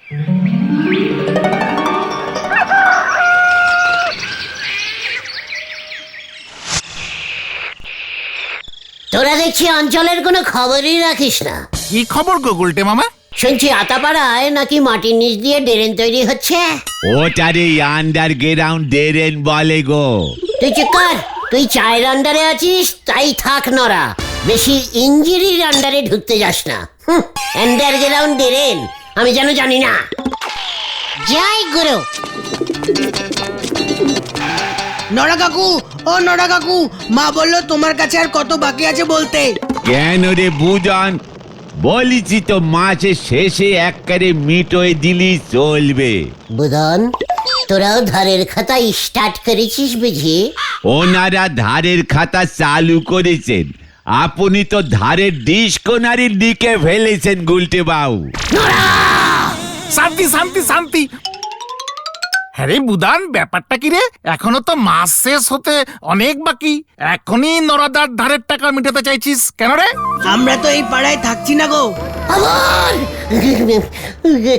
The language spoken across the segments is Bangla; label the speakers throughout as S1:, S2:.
S1: তোরা দেখছি অঞ্চলের কোনো খবরই রাখিস না।
S2: কি খবর গো গুলটে মামা?
S1: শুনছি আতাপাড়ায় নাকি মাটির নিচ দিয়ে ড্রেন তৈরি হচ্ছে।
S3: ওটারে আন্ডারগ্রাউন্ড ড্রেন বলে গো।
S1: তুই চুপ কর, তুই চায়ের আন্ডারে আছিস তাই থাক নরা, বেশি ইঞ্জিরির আন্ডারে ঢুকতে যাস না। আন্ডারগ্রাউন্ড ড্রেন আমি যেন জানি না। জয় গুরু।
S4: নড়া কাকু, ও নড়া কাকু, মা বললো তোমার কাছে আর কত বাকি আছে বলতে।
S3: কেন রে বুজন, বলিছি তো মাসের শেষে একবারে মিটোয় দিলি চলবে।
S1: বুধন, তোরাও ধারের খাতা স্টার্ট করেছিস বুঝি?
S3: ওনারা ধারের খাতা চালু করেছেন, আপনি তো ধারের ডিসকোনারি লিখে ফেলেছেন গুলটে বাবু।
S2: শান্তি শান্তি শান্তি। হ্যাঁ রে বুদান, ব্যাপারটা কি রে? এখনো তো মাস শেষ হতে অনেক বাকি, এখনই নরাদার ধারের টাকা মিটাতে চাইছিস কেন রে?
S4: আমরা তো এই পাড়ায় থাকছি না গো।
S1: আবার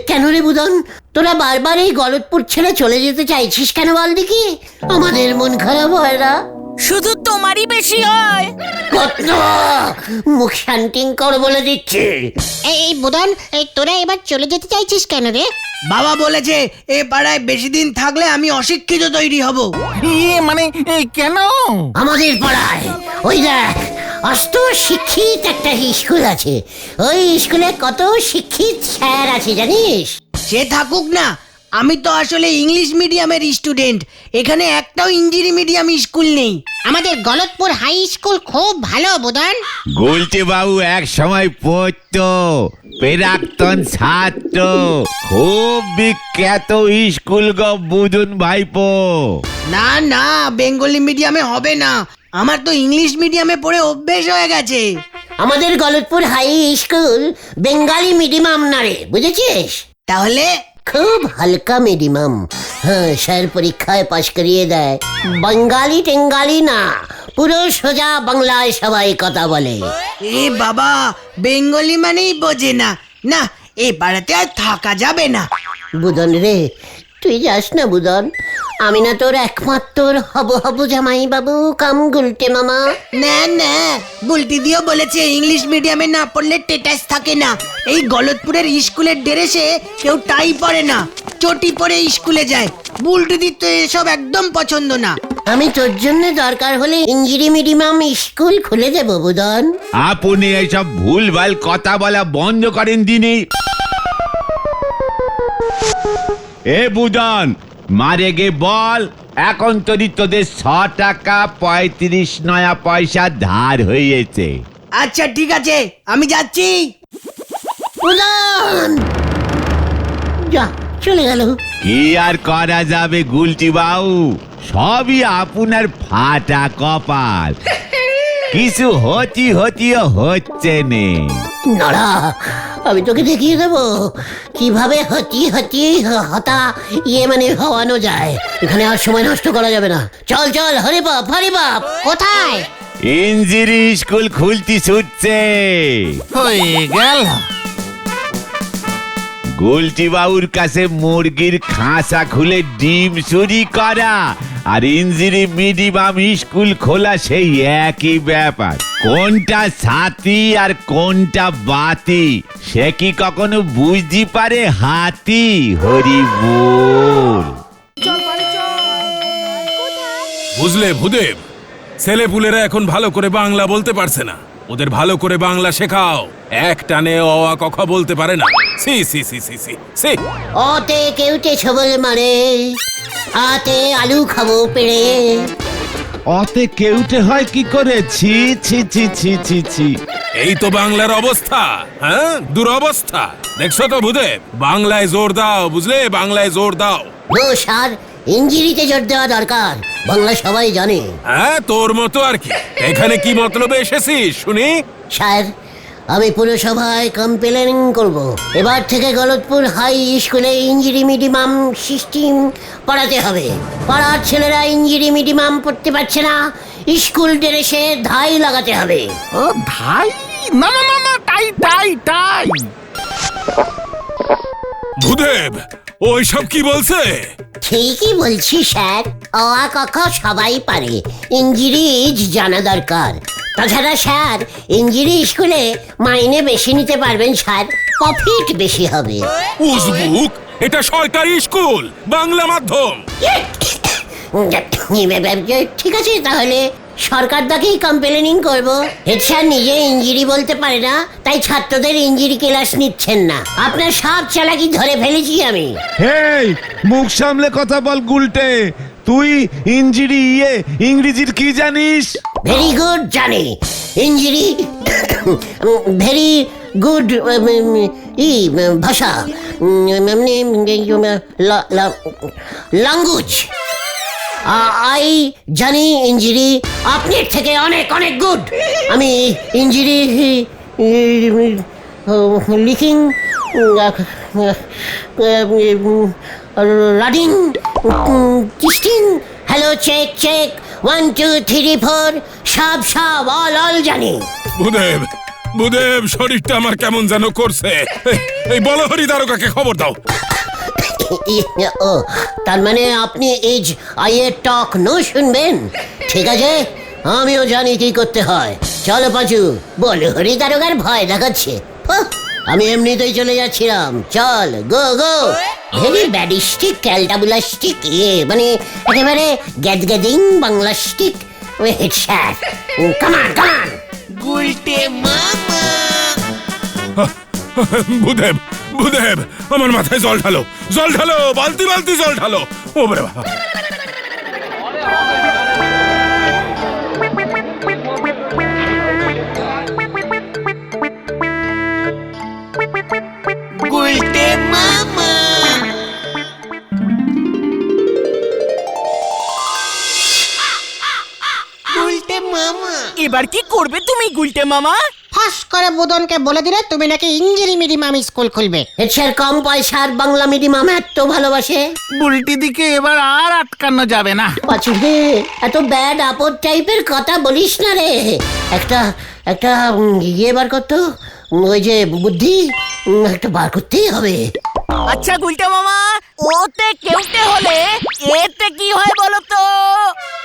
S1: কেন রে বুধন, তোরা বারবার এই গলতপুর ছেড়ে চলে যেতে চাইছিস কেন বল দেখি? আমাদের মন খারাপ হয় না?
S5: শুধু তোমারই বেশি হয়।
S1: কত মুখ শান্তিং কর বলে দিচ্ছে।
S6: এই বুদন, এই তোরা এবার চলে যেতে চাইছিস কেন রে?
S4: বাবা বলেছে এ পাড়ায় বেশি দিন থাকলে আমি অশিক্ষিত তৈরি হব।
S2: মানে কেন?
S1: আমাদের পাড়ায় ওই দেখ অষ্ট শিক্ষিত একটা স্কুল আছে, ওই স্কুলে কত শিক্ষিত স্যার আছে জানিস?
S4: সে থাকুক না, আমি তো আসলে ইংলিশ মিডিয়ামের স্টুডেন্ট, এখানে একটাও ইঞ্জিনি মিডিয়াম স্কুল নেই।
S6: আমাদের গলতপুর হাই স্কুল খুব ভালো বুদন।
S3: গুলটে বাবু এক সময় পড়তো, প্রাক্তন ছাত্র, খুব বিখ্যাত স্কুল গো বুঝুন ভাইপো।
S4: না না, বেঙ্গলি মিডিয়ামে হবে না, আমার তো ইংলিশ মিডিয়ামে পড়ে অভ্যেস হয়ে গেছে।
S1: আমাদের Galatpur high school Bengali medium না রে, বুঝেছিস?
S4: তাহলে
S1: খুব হালকা মিডিয়াম। হ্যাঁ, স্যার পরীক্ষায় পাশ করিয়ে দেয়। বাঙালি টেঙ্গালি না, পুরো সোজা বাংলায় সবাই কথা বলে।
S4: এ বাবা, বেঙ্গলি মানেই বোঝে না। না, এ পাড়াতে আর থাকা যাবে না।
S1: বুদন রে, তুই যাস না বুদন, আমি না তোর একমাত্র হব জামাই বাবু কাম গুলটে মামা।
S4: না না, বুলটি দিও বলেছে ইংলিশ মিডিয়ামে না পড়লে টেটাস থাকে না। এই গলতপুরের স্কুলের ড্রেসে কেউ টাই পরে না, চটি পরে স্কুলে যায়। বুলটি দি তো এসব একদম পছন্দ না।
S1: আমি তোর জন্য দরকার হলে ইংরেজি মিডিয়াম স্কুল খুলে দেবো বুদন।
S3: আপনি এইসব ভুলভাল কথা বলা বন্ধ করেন দিনে। এ বুদন, মারে গে বল, এখন তরি তোদের 6 টাকা 35 নয়া পয়সা ধার হয়েছে।
S4: আচ্ছা ঠিক আছে, আমি যাচ্ছি।
S1: বুদন যা, চলে গেল।
S3: কি আর করা যাবে গুলটি বাবু, সবই আপনার ফাটা কপাল, কিছু হতিও হচ্ছে নে।
S1: নড়া, আমি তোকে দেখিয়ে দেবো কিভাবে হতা মানে হওয়ানো যায়। এখানে আর সময় নষ্ট করা যাবে না, চল চল, হরে বাপ হরে বাপ।
S6: কোথায়?
S3: ইঞ্জিরি স্কুল খুলতি ছুটছে।
S2: হয়ে গেল।
S3: গুলটি বাবুর কাছে মুরগির খাঁচা খুলে ডিম চুরি করা আর ইঞ্জিরি মিডিয়াম স্কুল খোলা সেই একই ব্যাপার। কোনটা ছাতি আর কোনটা বাতি সে কি কখনো বুঝতে পারে হাতি? হরি বল।
S7: বুঝলে ভূদেব, ছেলেপুলেরা এখন ভালো করে বাংলা বলতে পারছে না, ওদের ভালো করে বাংলা শেখাও। এক টানে অ আ ক খ বলতে পারে না। সি সি সি সি সি সি।
S1: ওতে কেউটে ছবল মারে, আতে আলু খাবো পেড়ে।
S3: অতে কেউটে হয় কি করে? ছি ছি ছি ছি ছি ছি।
S7: এই তো বাংলার অবস্থা। হ্যাঁ, দুরবস্থা। দেখছো তো ভূদেব, বাংলায় জোর দাও, বুঝলে, বাংলায় জোর দাও।
S1: নো স্যার, ইঞ্জিরিতে জোর দেওয়া দরকার, বাংলা সবাই জানে।
S7: হ্যাঁ, তোর মতো আর কি। এখানে কি মতলবে এসেছিস শুনি?
S1: স্যার, আমি পুরসভায় কমপ্লেন করব, এবার থেকে গলতপুর হাই স্কুলে ইঞ্জিরি মিডিয়াম সিস্টেম পড়াতে হবে। পাড়ার ছেলেরা ইঞ্জিরি মিডিয়াম পড়তে পারছে না, স্কুল ড্রেসে ধাই লাগাতে হবে।
S2: ও ভাই, না না না না, টাই টাই টাই।
S7: ভূদেব ওইসব কি বলছে?
S1: ঠিকই বলছি স্যার, অ আ ক খ সবাই পারে, ইংরেজ জানা দরকার। তাছাড়া স্যার, ইঞ্জিরি স্কুলে মাইনে বেশি নিতে পারবেন স্যার, প্রফিট বেশি হবে।
S7: উজবুক, এটা সরকারি স্কুল, বাংলা মাধ্যম।
S1: ঠিক আছে, তাহলে সরকার তাকেই কমপ্লেনিং করব। হেড স্যার নিজে ইঞ্জিরি বলতে পারে না, তাই ছাত্রদের ইঞ্জিরি ক্লাস নিচ্ছেন না। আপনার সব চালাকি ধরে ফেলেছি আমি।
S3: হেই, মুখ সামলে কথা বল গুলটে। তুই ইংরেজির কি জানিস?
S1: ভেরি গুড জানি, ইঞ্জিরি ভেরি গুড ভাষা, ল্যাঙ্গুয়েজ। আই জানি ইঞ্জিরি আপনার থেকে অনেক অনেক গুড। আমি ইঞ্জিরি লিখিং, রাডিং, টিস্টিং, হ্যালো চেক চেক, 1 2 3 4 সব অল জানি।
S7: ভূদেব শরীরটা আমার কেমন যেন করছে। এই বলো হরি দারোগাকে খবর দাও।
S1: ও, তার মানে আপনি এই আইয়ের টক নো শুনবেন? ঠিক আছে, আমিও জানি কি করতে হয়। চলো পাঁচু, বলো হরি দারোগার ভয় দেখাচ্ছে। আমি এমনিতেই চলে যাচ্ছিলাম। চল, গো গো। ভেরি ব্যাডিস্টিক ক্যালটাবুলাস্টিক, মানে একেবারে গ্যাদগ্যাদিং বাংলাস্টিক হেড স্যার। কামান কামান।
S7: ভূদেব আমার মাথায় জল ঢালো, বালতি বালতি জল ঢালো। ও বাবা,
S5: এবার কি করবে তুমি গুলটে মামা?
S6: ফাঁস করে বুদনকে বলে দিলে তুমি নাকি ইঞ্জিরি মিডিয়াম স্কুল খুলবে।
S1: হেড স্যার কম পয়সার বাংলা মিডিয়াম এত ভালোবাসে।
S2: বুলটি দিকে এবার আর আটকানো যাবে না।
S1: পাঁচু রে, এত ব্যাড আপদ টাইপের কথা বলিস না রে। একটা বার করতো, ওই যে বুদ্ধি, একটা বার করতেই হবে।
S5: আচ্ছা গুলটে মামা, ওতে কেউটে হলে এতে কি হয় বলো তো?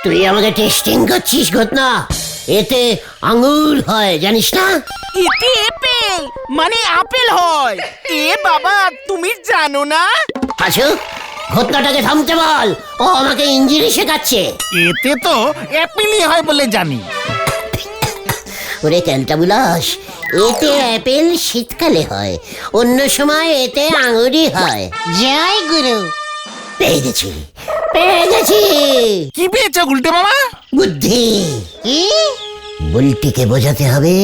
S1: তুই আমাকে টেস্টিং করছিস ঘটনা? এতে আঙ্গুর হয় জানিস না?
S5: এতে আপেল মানে আপেল হয়। এ বাবা, তুমি জানো না?
S1: পাঁচু, ঘটনাটাকে থামতে বল, ও আমাকে ইঞ্জিরি শেখাচ্ছে।
S2: এতে তো অ্যাপিলই হয় বলে জানি।
S1: ওরে ক্যালটাবুলাস, এতে অ্যাপেল শীতকালে হয়, অন্য সময় এতে আঙুরই হয়।
S6: জয় গুরু।
S1: পেয়ে গেছি।
S2: কি পেয়েছ গুলটে মামা?
S1: বুদ্ধি।
S6: কি?
S1: বুলটিকে বোঝাতে হবে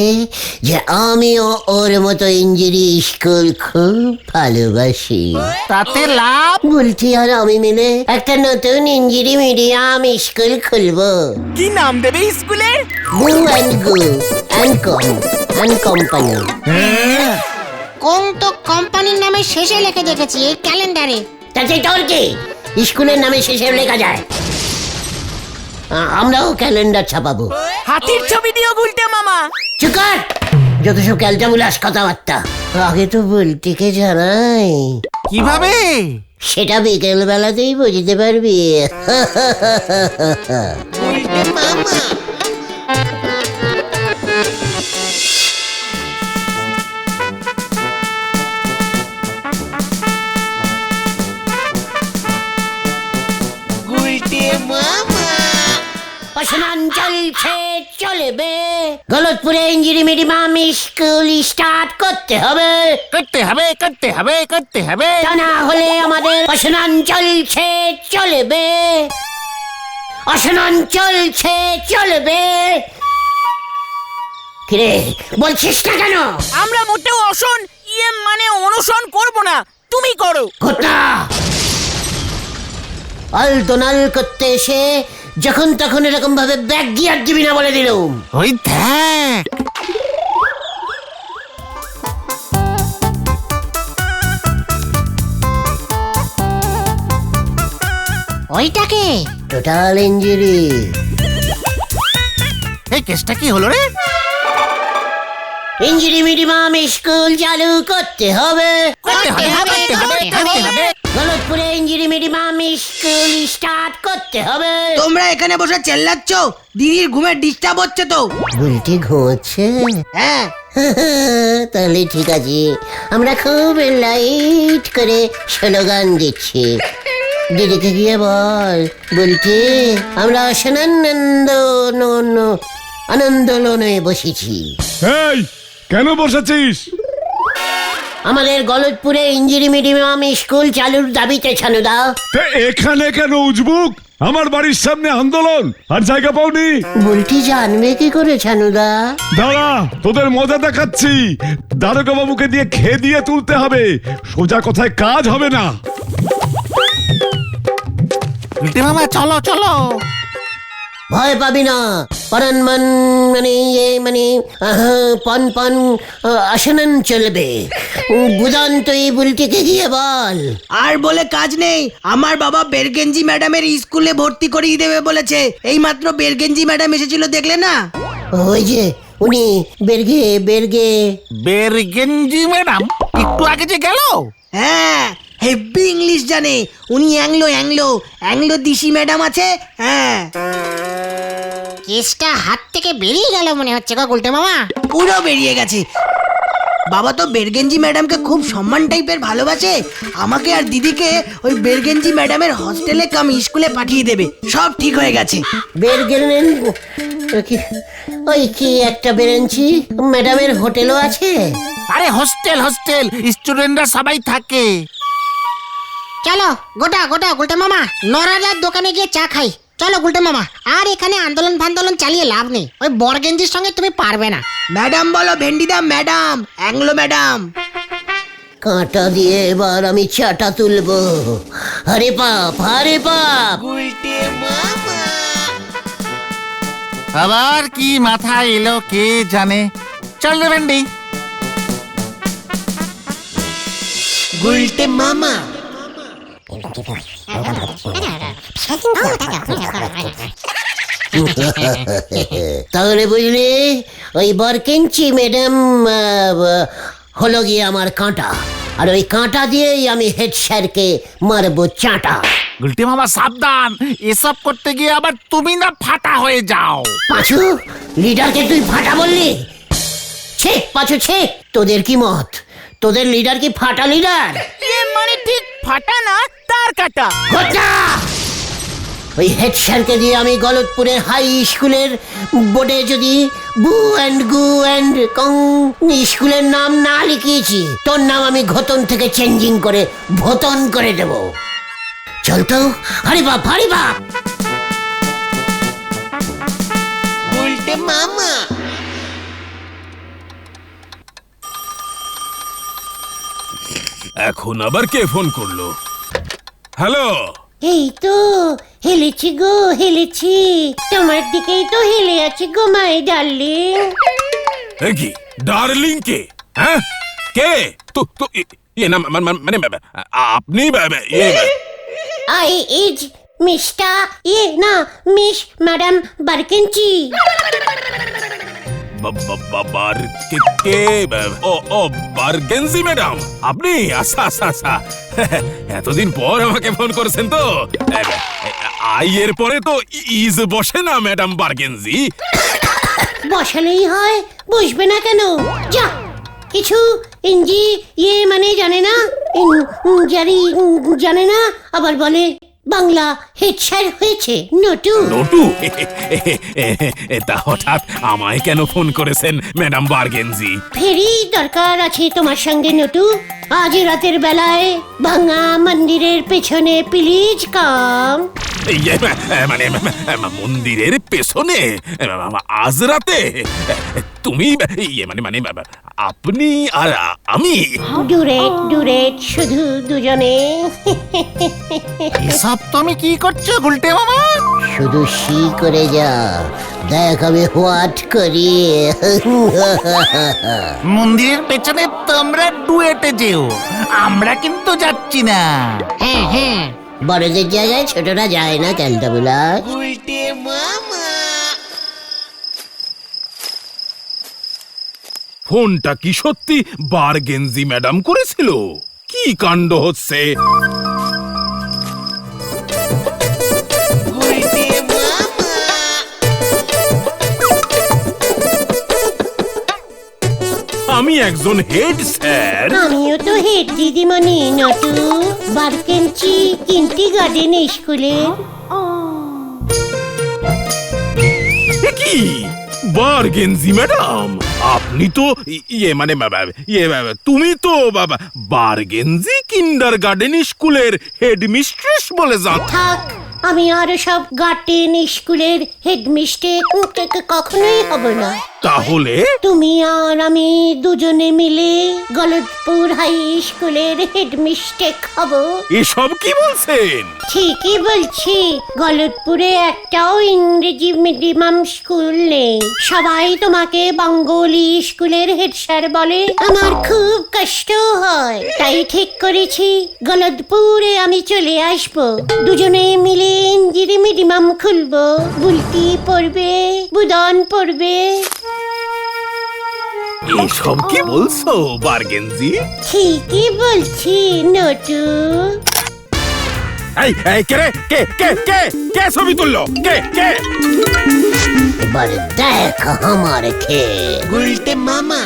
S1: যে আমিও ওর মতো ইঞ্জিরি স্কুল খুব ভালোবাসি।
S2: তাতে লাভ?
S1: বুলটি আর আমি মিলে একটা নতুন ইঞ্জিরি মিডিয়াম স্কুল খুলবো।
S5: কি নাম দেবে স্কুলের?
S1: গু অ্যান্ড কোম্পানি।
S6: কোন তো কোম্পানির নামে শেষে লিখে দেখেছি এই ক্যালেন্ডারে।
S1: তাতে তোর কি? স্কুলের নামে শেষে লেখা যায়। আমরাও ক্যালেন্ডার ছাপাবো।
S5: হাতির ছবি দিও গুলটে মামা।
S1: চুকার, যত সব ক্যালটাবুলাস কথাবার্তা। আগে তো বুলটিকে জানাই।
S2: কিভাবে?
S1: সেটা বিকেল বেলাতেই বুঝতে পারবি। চলছে চলবে, গলতপুরে ইঞ্জিরি মিডিয়াম স্কুল স্টার্ট করতে হবে। তা না হলে আমাদের অসনান চলছে চলবে। কিরে বলছিস না কেন?
S5: আমরা মোটেও মানে অনুসরণ করব না, তুমি করো।
S1: ঘটনা আলতোনাল করতে এসে যখন তখন এরকম ভাবে ব্যাক গিয়ার দিবি না বলে দিলুম।
S2: ওই দেখ,
S6: ওইটাকে
S1: টোটাল ইঞ্জুরি।
S2: এই কেসটা কি হলো রে?
S1: ইঞ্জিরি মিডিয়াম স্কুল চালু করতে হবে। গলতপুরে ইঞ্জিরি মিডিয়াম স্কুল স্টার্ট করতে হবে।
S4: তোমরা এখানে বসে চেল্লাচ্ছ, দিদির ঘুমের ডিস্টার্ব হচ্ছে তো।
S1: বুলটি ঘুমোচ্ছে?
S4: হ্যাঁ,
S1: তাহলে ঠিক আছে, আমরা খুব লাইট করে স্লোগান দিচ্ছি। দিদিকে গিয়ে বল, বলতে আমরা আনন্দোলনে বসেছি।
S8: এই কেন বসেছিস?
S1: আমাদের গলতপুরে ইঞ্জিরি মিডিয়াম স্কুল চালুর দাবিতে ছানুদা।
S8: তে এখানে কেন উজবুক? আমার বাড়ির সামনে আন্দোলন আর জায়গা পাওনি?
S1: বুলটি জানবে কি করে ছানুদা?
S8: দাঁড়া, তোদের মজা দেখাচ্ছি। দারোগা বাবুকে দিয়ে খেয়ে তুলতে হবে, সোজা কথায় কাজ হবে না।
S2: গুলটে মামা চলো চলো।
S1: ভয় পাবি না, পরানমান পন আসনন চলবে। বুদান তুই বুলটিকে গিয়ে বল।
S4: আর বলে কাজ নেই, আমার বাবা বেরগেঞ্জি ম্যাডামের স্কুলে ভর্তি করিয়ে দেবে বলেছে। এই মাত্র বেরগেঞ্জি ম্যাডাম এসেছিল, দেখলে না?
S1: ওই যে উনি
S2: বেরগেঞ্জি ম্যাডাম একটু আগে যে গেল।
S4: হ্যাঁ, হেভি ইংলিশ জানে উনি। অ্যাংলো দিশি ম্যাডাম আছে। হ্যাঁ,
S6: কেসটা হাত থেকে বেরিয়ে গেল মনে হচ্ছে গো গুলটে মামা।
S4: পুরো বেরিয়ে গেছে। বাবা তো বেরগেঞ্জি ম্যাডামকে খুব সম্মান টাইপের ভালোবাসে। আমাকে আর দিদিকে ওই বেরগেঞ্জি ম্যাডামের হস্টেলে কাম স্কুলে পাঠিয়ে দেবে। সব ঠিক হয়ে গেছে।
S1: গেলেন ওই কি একটা বেরেঞ্চি ম্যাডামের হোটেলও আছে।
S2: আরে হোস্টেল স্টুডেন্টরা সবাই থাকে।
S6: চলো গোটা গুলটে মামা, নরাদার দোকানে গিয়ে চা খাই। চলো গুলটে মামা, আর এখানে আন্দোলন ফান্দোলন চালিয়ে লাভ নেই। ওই বরগেঞ্জির সঙ্গে তুমি পারবে না।
S4: ম্যাডাম বলো, ভেন্ডিদা ম্যাডাম, অ্যাংলো ম্যাডাম।
S1: কাঁটা দিয়ে এবার আমি চাটা তুলবো। আরে বাপ।
S2: আবার কি মাথায় এলো কে জানে। চল রে ভেন্ডি।
S4: গুলটে মামা।
S1: তাহলে বুঝলি, ওই বরকেঞ্চি ম্যাডাম হলো গিয়ে আমার কাঁটা, আর ওই কাঁটা দিয়েই আমি হেড স্যারকে মারবো চাটা।
S2: গুলটে মামা সাবধান, এসব করতে গিয়ে আবার তুমি না ফাটা হয়ে যাও।
S1: পাঁচু, লিডারকে তুই ফাটা বললি? পাঁচু তোদের কি মত? তোদের লিডার কি ফাটা লিডার?
S5: মানে ঠিক ফাটা না, তার কাটা।
S1: ওই হেড স্যারকে দিয়ে আমি গলতপুরের হাই স্কুলের বোর্ডে যদি বু অ্যান্ড গু অ্যান্ড কং স্কুলের নাম না লিখিয়েছি, তোর নাম আমি ঘতন থেকে চেঞ্জিং করে ভতন করে দেব। চল তো। আরে বাপ।
S4: গুলটে মামা।
S7: এখন আবার কে ফোন করলো? হ্যালো,
S1: এই তো হেলেছি, তোমার দিকেই তো হেলে আছি গো মাই ডার্লিং।
S7: কি ডার্লিং কে? হ্যাঁ, কে? তো না মানে আপনি
S1: I is mister miss madam বারকেঞ্চি।
S7: বারগেঞ্জি ম্যাডাম আপনি? আচ্ছা। এতদিন পর আমাকে ফোন করেছেন তো। এর পরে তো ইজ বসে না ম্যাডাম বারগেঞ্জি।
S1: বসালেই হয়, বসবে না কেন? যা, কিছু মানে জানে না, জানে না, আবার বলে বাংলা হেড স্যার হয়েছে নটু।
S7: তা হঠাৎ আমায় কেন ফোন করেছেন ম্যাডাম বারগেঞ্জি?
S1: ফেরি দরকার আছে তোমার সঙ্গে নটু। আজ রাতের বেলায় ভাঙা মন্দিরের পেছনে প্লিজ কাম।
S7: মানে মন্দিরের পেছনে আজ রাতে? তুমি মানে আপনি আর আমি?
S1: ডুরেট শুধু দুজনে।
S2: এসব তুমি কি করছো গুলটে মামা?
S1: শুধু সি করে যা, দেখ আমি হোয়াট করি।
S2: মন্দিরের পেছনে তোমরা ডুয়েটে যেও, আমরা কিন্তু যাচ্ছি না।
S1: হ্যাঁ, বড়দের জায়গায় ছোটরা যায় না, ক্যালটাবুলা।
S7: ফোনটা কি সত্যি বারগেঞ্জি ম্যাডাম করেছিল? কি কাণ্ড হচ্ছে! আমি একজন হেড স্যার।
S1: আমিও তো হেড দিদিমণি নটু, বারকেঞ্চি কিন্টি গার্ডেন স্কুলে।
S7: কি বারগেঞ্জি ম্যাডাম, আপনি তো তুমি তো বারগেঞ্জি কিন্ডার গার্ডেন স্কুলের হেডমিস্ট্রেস বলে যান।
S1: থাক, আমি আর সব গার্ডেন স্কুলের হেডমিস্ট্রেস কখনোই হব না।
S7: তাহলে
S1: তুমি আর আমি দুজনে মিলে গলতপুর হাই স্কুলের হেডমিস্ট্রেস হব।
S7: এসব কি বলছেন?
S1: ঠিকই বলছি, গলতপুরে একটাও ইংরেজি মিডিয়াম স্কুল নেই। সবাই তোমাকে বেঙ্গলি স্কুলের হেড স্যার বলে। আমার খুব কষ্ট হয়, তাই ঠিক করেছি গলতপুরে আমি চলে আসবো। দুজনে মিলে ইংরেজি মিডিয়াম খুলবো। বুলটি পড়বে, বুদন পড়বে।
S7: এসব কি বলছো বারগেঞ্জি?
S1: ঠিকই বলছি নটু।
S7: কে ছবি তুললো? কে?
S1: এবার দেখ আমার খেয়ে।
S4: গুলটে মামা।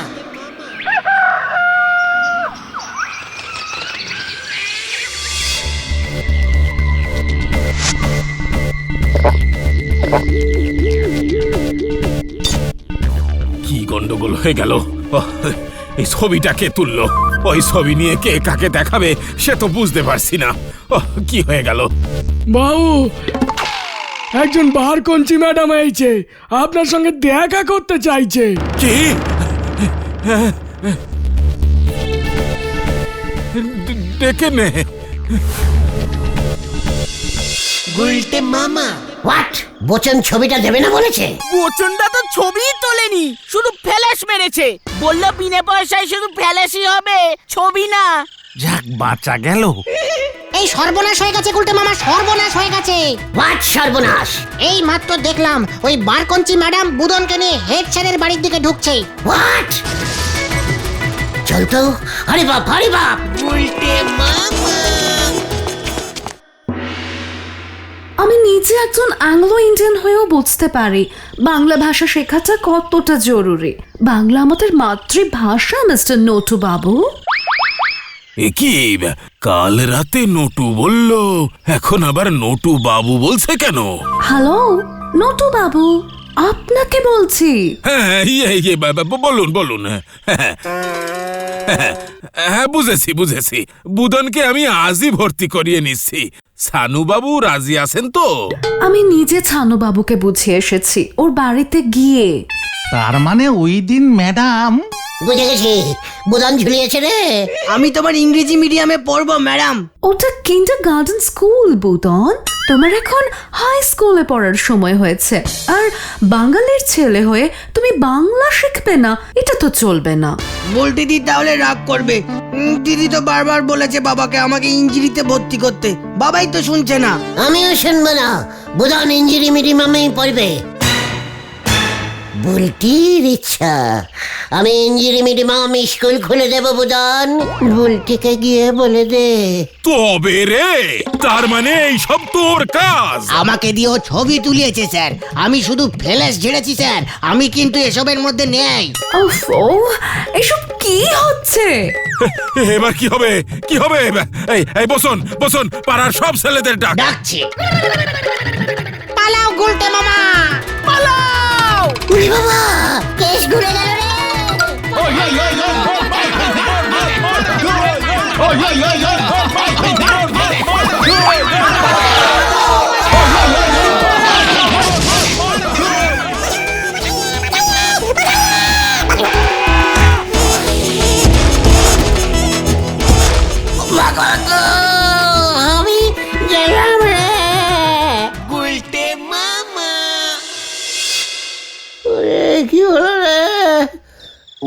S7: কি গন্ডগোল হয়ে গেল! এই ছবিটা কে তুললো? ওই ছবি নিয়ে কে কাকে দেখাবে সে তো বুঝতে পারছি না। কি হয়ে গেল?
S9: বাবু, একজন বারকঞ্চি ম্যাডাম এইছে, আপনার সঙ্গে দেখা করতে চাইছে।
S7: কি? ডেকে নে।
S4: গুলটে মামা।
S1: হোয়াট? বচন ছবিটা দেবে না বলেছে?
S5: প্রচন্ডা তো ছবিই তোলেনি, শুধু ফ্ল্যাশ মেরেছে। বললো বিনা পয়সায় শুধু ফ্ল্যাশই হবে, ছবি না।
S2: যাক, বাঁচা গেল।
S6: এই সর্বনাশ হয়ে গেছে গুলটে মামা, সর্বনাশ হয়ে গেছে।
S1: হোয়াট সর্বনাশ?
S6: এই মাত্র দেখলাম ওই বারকঞ্চি ম্যাডাম বুদনকে নিয়ে হেড স্যারের বাড়ির দিকে ঢুকছে।
S1: হোয়াট? চল তো। আরে বাপ, আরে বাপ।
S4: গুলটে মামা।
S10: আমি নিজে একজন অ্যাংলো ইন্ডিয়ান হয়েও বুঝতে পারি বাংলা ভাষা শেখাটা কতটা জরুরি। বাংলা আমাদের মাতৃভাষা মিস্টার নটু বাবু।
S7: কি কাল রাতে নটু বলল, এখন আবার নটু বাবু বলছে কেন?
S10: হ্যালো নটু বাবু, আপনাকে বলছি।
S7: হ্যাঁ, বলুন। হ্যাঁ, বুঝেছি। বুদনকে আমি আজই ভর্তি করিয়ে নিচ্ছি। সানু বাবু রাজি আছেন তো?
S10: আমি নিজে ছানু বাবুকে বুঝিয়ে এসেছি ওর বাড়িতে গিয়ে।
S2: তার মানে ওই দিন ম্যাডাম।
S1: বুঝে গেছি, বুদন ঝুলিয়েছে রে।
S4: আমি তোমার ইংরেজি মিডিয়ামে পড়বো ম্যাডাম।
S10: ওটা কিন্ডার গার্ডেন স্কুল বুদন, তোমার এখন হাই স্কুলে পড়ার সময় হয়েছে। আর বাঙালির ছেলে হয়ে তুমি বাংলা শিখবে না, এটা তো চলবে না।
S4: বলতে দি তাহলে রাগ করবে। দিদি তো বারবার বলেছে বাবাকে আমাকে ইঞ্জিরিতে ভর্তি করতে, বাবাই তো শুনছে না।
S1: আমিও শুনবো না। বুদন ইঞ্জিরি মিডিয়ামেই পড়বে। বুলটির ইচ্ছা, আমি ইঞ্জিরি মিডিয়াম স্কুল খুলে দেব। বুদন, বুলটিকে গিয়ে বলে দে।
S7: তবে রে, তার মানে এইসব তোর কাজ?
S4: আমাকে দিয়েও ছবি তুলিয়েছে স্যার, আমি শুধু ফ্ল্যাশ ঝেড়েছি স্যার, আমি কিন্তু এসবের মধ্যে নেই।
S10: ওফো, এসব কি হচ্ছে?
S7: এবার কি হবে? এই বসুন, পাড়ার সব ছেলেদের ডাক।
S4: ডাকছি।
S6: পালাও গুলটে মামা, পালাও।
S1: উরে বাবা, কেস ঘুরে গেল রে। আমি গেলাম রে।
S4: গুলটে মামা।
S1: কি হলো রে?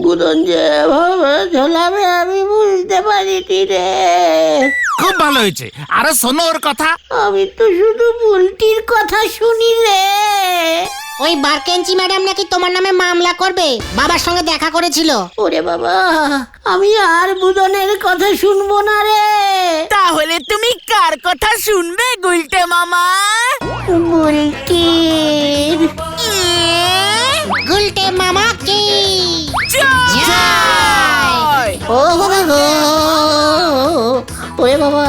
S1: বুদন যে এভাবে ঝোলাবে আমি বুঝতে পারিনি রে।
S2: খুব ভালো হয়েছে। আরে শোনো ওর কথা।
S1: আমি তো শুধু বুলটির কথা শুনি রে।
S6: ওই বারকেঞ্চি ম্যাডাম নাকি তোমার নামে মামলা করবে, বাবার সঙ্গে দেখা করেছিল।
S1: ওরে বাবা, আমি আর বুদনের কথা শুনবো না রে।
S5: তাহলে তুমি কার কথা শুনবে গুলটে মামা?
S1: বুলটির।
S6: গুলটে মামা কি
S5: জয়!
S1: ও বাবা গো, ওরে বাবা,